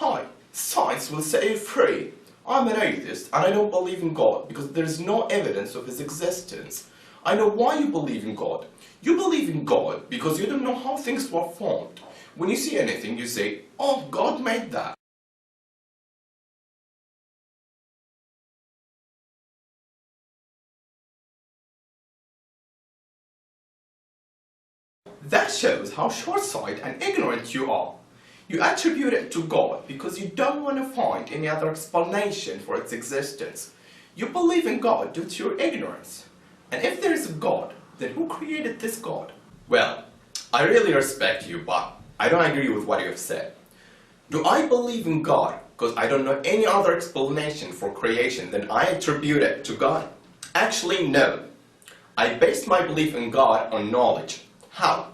Hi, science will set you free. I'm an atheist and I don't believe in God because there is no evidence of his existence. I know why you believe in God. You believe in God because you don't know how things were formed. When you see anything, you say, oh, God made that. That shows how short-sighted and ignorant you are. You attribute it to God because you don't want to find any other explanation for its existence. You believe in God due to your ignorance. And if there is a God, then who created this God? Well, I really respect you, but I don't agree with what you have said. Do I believe in God because I don't know any other explanation for creation than I attribute it to God? Actually, no. I based my belief in God on knowledge. How?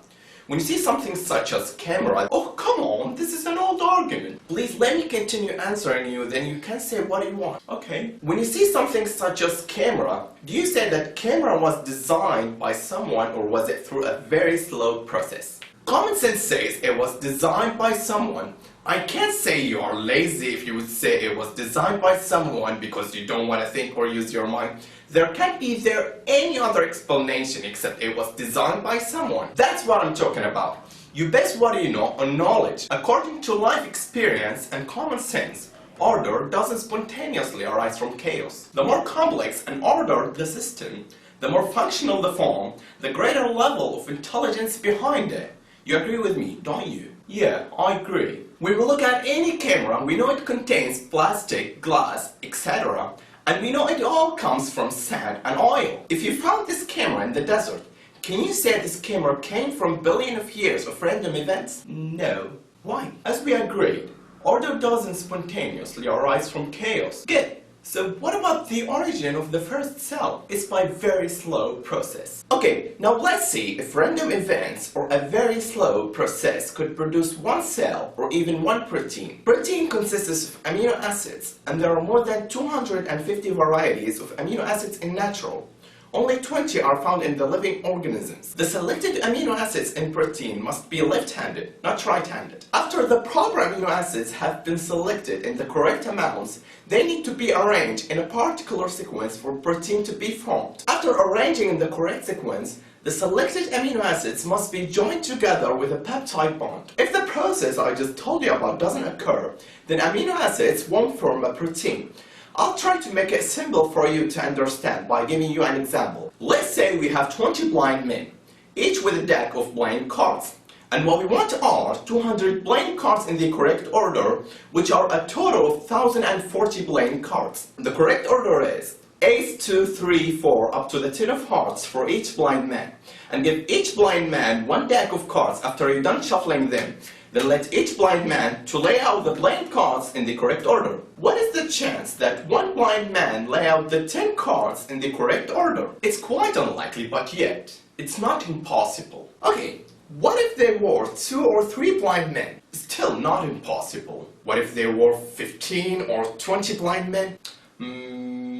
When you see something such as camera, oh come on, this is an old argument. Please let me continue answering you, then you can say what you want. Okay. When you see something such as camera, do you say that camera was designed by someone or was it through a very slow process? Common sense says it was designed by someone. I can't say you are lazy if you would say it was designed by someone because you don't want to think or use your mind. There can't be any other explanation except it was designed by someone. That's what I'm talking about. You base what you know on knowledge. According to life experience and common sense, order doesn't spontaneously arise from chaos. The more complex and ordered the system, the more functional the form, the greater level of intelligence behind it. You agree with me, don't you? Yeah, I agree. When we look at any camera, we know it contains plastic, glass, etc. And we know it all comes from sand and oil. If you found this camera in the desert, can you say this camera came from billions of years of random events? No. Why? As we agreed, order doesn't spontaneously arise from chaos. Good. So what about the origin of the first cell? It's by very slow process. Okay, now let's see if random events or a very slow process could produce one cell or even one protein. Protein consists of amino acids, and there are more than 250 varieties of amino acids in natural. Only 20 are found in the living organisms. The selected amino acids in protein must be left-handed, not right-handed. After the proper amino acids have been selected in the correct amounts, they need to be arranged in a particular sequence for protein to be formed. After arranging in the correct sequence, the selected amino acids must be joined together with a peptide bond. If the process I just told you about doesn't occur, then amino acids won't form a protein. I'll try to make it simple for you to understand by giving you an example. Let's say we have 20 blind men, each with a deck of playing cards. And what we want are 200 playing cards in the correct order, which are a total of 1040 playing cards. The correct order is Ace, 2, 3, 4 up to the 10 of hearts for each blind man. And give each blind man one deck of cards after you're done shuffling them. Then let each blind man to lay out the playing cards in the correct order. What is the chance that one blind man lay out the 10 cards in the correct order? It's quite unlikely, but yet, it's not impossible. Okay, what if there were 2 or 3 blind men? Still not impossible. What if there were 15 or 20 blind men?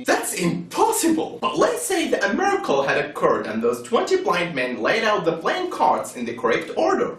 That's impossible! But let's say that a miracle had occurred and those 20 blind men laid out the playing cards in the correct order.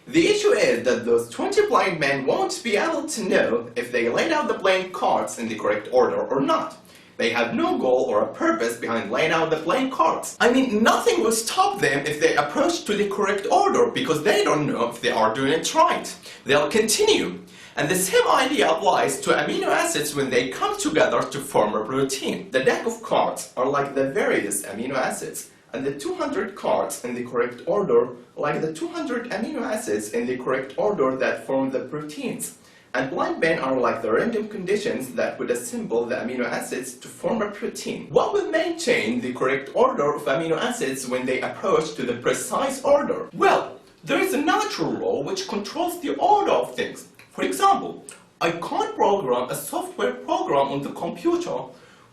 The issue is that those 20 blind men won't be able to know if they laid out the playing cards in the correct order or not. They have no goal or a purpose behind laying out the playing cards. I mean, nothing will stop them if they approach to the correct order because they don't know if they are doing it right. They'll continue. And the same idea applies to amino acids when they come together to form a protein. The deck of cards are like the various amino acids, and the 200 cards in the correct order like the 200 amino acids in the correct order that form the proteins. And blind men are like the random conditions that would assemble the amino acids to form a protein. What will maintain the correct order of amino acids when they approach to the precise order? Well, there is a natural law which controls the order of things. For example, I can't program a software program on the computer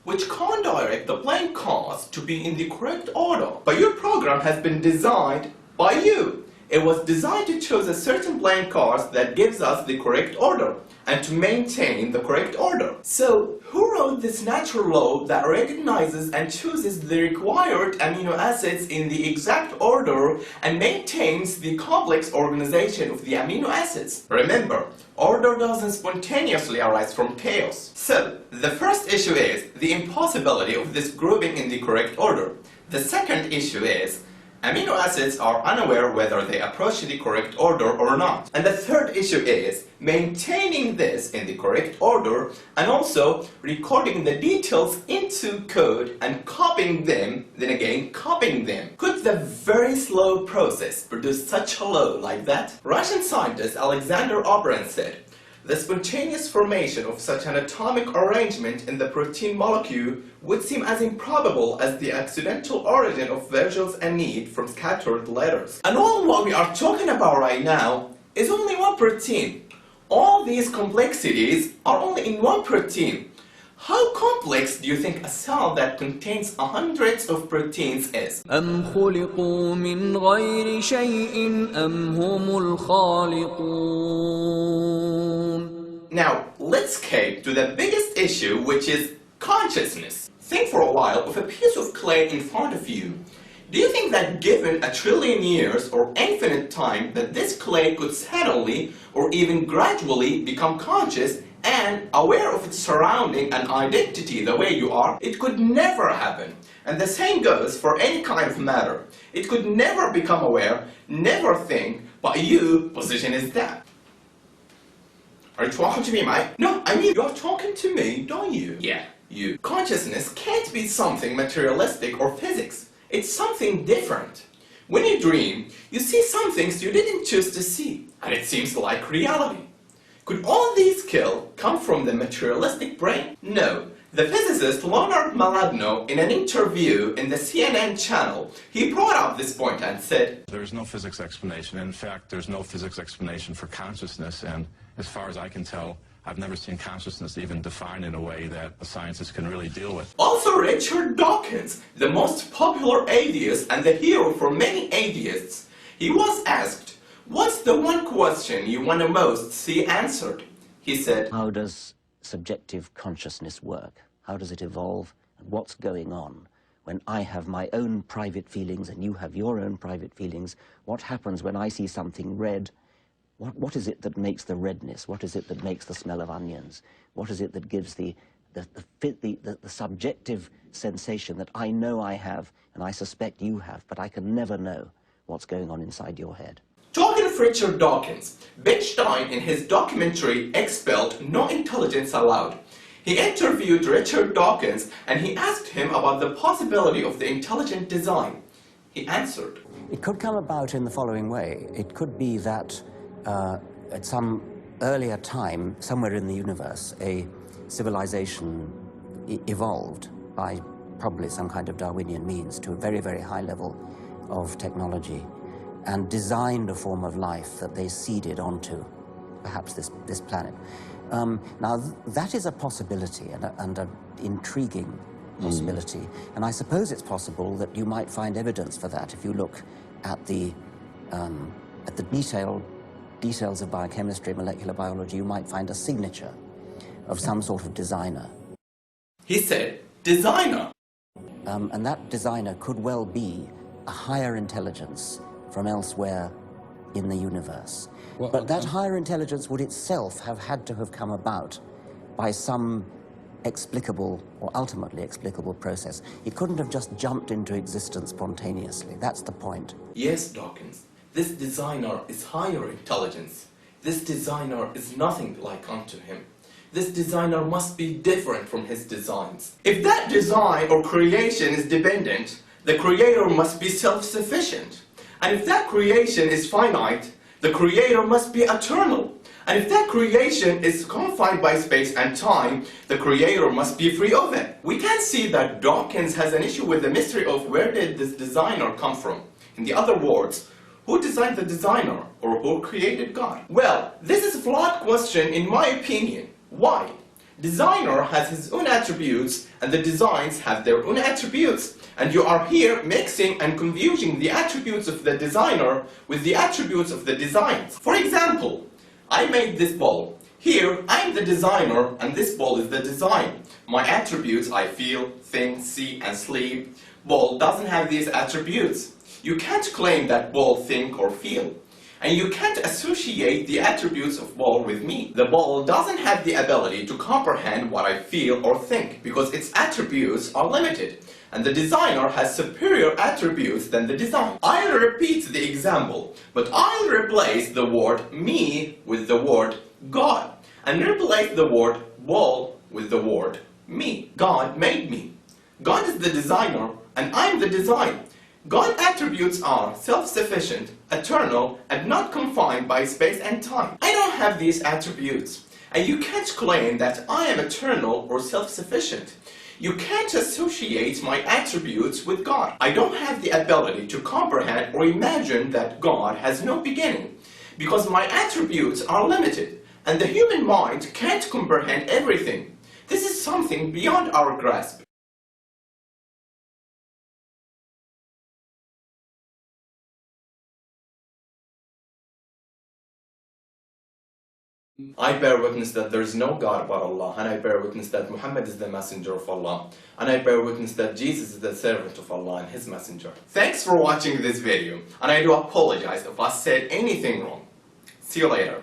which can't direct the playing cards to be in the correct order. But your program has been designed by you. It was designed to choose a certain blank card that gives us the correct order and to maintain the correct order. So, who wrote this natural law that recognizes and chooses the required amino acids in the exact order and maintains the complex organization of the amino acids? Remember, order doesn't spontaneously arise from chaos. So, the first issue is the impossibility of this grouping in the correct order. The second issue is amino acids are unaware whether they approach the correct order or not. And the third issue is maintaining this in the correct order and also recording the details into code and copying them, then again copying them. Could the very slow process produce such a law like that? Russian scientist Alexander Operin said, the spontaneous formation of such an atomic arrangement in the protein molecule would seem as improbable as the accidental origin of vowels and need from scattered letters. And all what we are talking about right now is only one protein. All these complexities are only in one protein. How complex do you think a cell that contains hundreds of proteins is? أم خلقوا من غير شيء أم هم الخالقون. Now, let's escape to the biggest issue, which is consciousness. Think for a while of a piece of clay in front of you. Do you think that given 1 trillion years or infinite time that this clay could suddenly or even gradually become conscious and aware of its surrounding and identity the way you are? It could never happen. And the same goes for any kind of matter. It could never become aware, never think, but you position is that. Are you talking to me, mate? No, I mean, you're talking to me, don't you? Yeah, you. Consciousness can't be something materialistic or physics. It's something different. When you dream, you see some things you didn't choose to see, and it seems like reality. Could all these come from the materialistic brain? No. The physicist Leonard Malagno, in an interview in the CNN channel, he brought up this point and said, there's no physics explanation. In fact, there's no physics explanation for consciousness, and as far as I can tell, I've never seen consciousness even defined in a way that the scientists can really deal with. Also, Richard Dawkins, the most popular atheist and the hero for many atheists, he was asked, what's the one question you want to most see answered? He said, how does subjective consciousness work? How does it evolve? And what's going on? When I have my own private feelings and you have your own private feelings, what happens when I see something red? What is it that makes the redness? What is it that makes the smell of onions? What is it that gives the subjective sensation that I know I have and I suspect you have, but I can never know what's going on inside your head? Talking of Richard Dawkins, Ben Stein in his documentary Expelled, No Intelligence Allowed, he interviewed Richard Dawkins and he asked him about the possibility of the intelligent design. He answered, it could come about in the following way. It could be that at some earlier time, somewhere in the universe, a civilization evolved by probably some kind of Darwinian means to a very, very high level of technology and designed a form of life that they seeded onto perhaps this planet. Now, that is a possibility and an intriguing possibility. And I suppose it's possible that you might find evidence for that if you look at the details of biochemistry, molecular biology. You might find a signature of some sort of designer. He said, designer. And that designer could well be a higher intelligence from elsewhere in the universe. Well, but that higher intelligence would itself have had to have come about by some explicable or ultimately explicable process. It couldn't have just jumped into existence spontaneously. That's the point. Yes, Dawkins. This designer is higher intelligence. This designer is nothing like unto him. This designer must be different from his designs. If that design or creation is dependent, the creator must be self-sufficient. And if that creation is finite, the creator must be eternal. And if that creation is confined by space and time, the creator must be free of it. We can see that Dawkins has an issue with the mystery of where did this designer come from. In the other words, who designed the designer, or who created God? Well, this is a flawed question in my opinion. Why? Designer has his own attributes and the designs have their own attributes. And you are here mixing and confusing the attributes of the designer with the attributes of the designs. For example, I made this ball. Here, I'm the designer and this ball is the design. My attributes, I feel, think, see and sleep. Ball doesn't have these attributes. You can't claim that ball think or feel. And you can't associate the attributes of ball with me. The ball doesn't have the ability to comprehend what I feel or think because its attributes are limited. And the designer has superior attributes than the design. I'll repeat the example, but I'll replace the word me with the word God. And replace the word ball with the word me. God made me. God is the designer and I'm the design. God's attributes are self-sufficient, eternal, and not confined by space and time. I don't have these attributes, and you can't claim that I am eternal or self-sufficient. You can't associate my attributes with God. I don't have the ability to comprehend or imagine that God has no beginning, because my attributes are limited, and the human mind can't comprehend everything. This is something beyond our grasp. I bear witness that there is no God but Allah, and I bear witness that Muhammad is the messenger of Allah, and I bear witness that Jesus is the servant of Allah and his messenger. Thanks for watching this video, and I do apologize if I said anything wrong. See you later.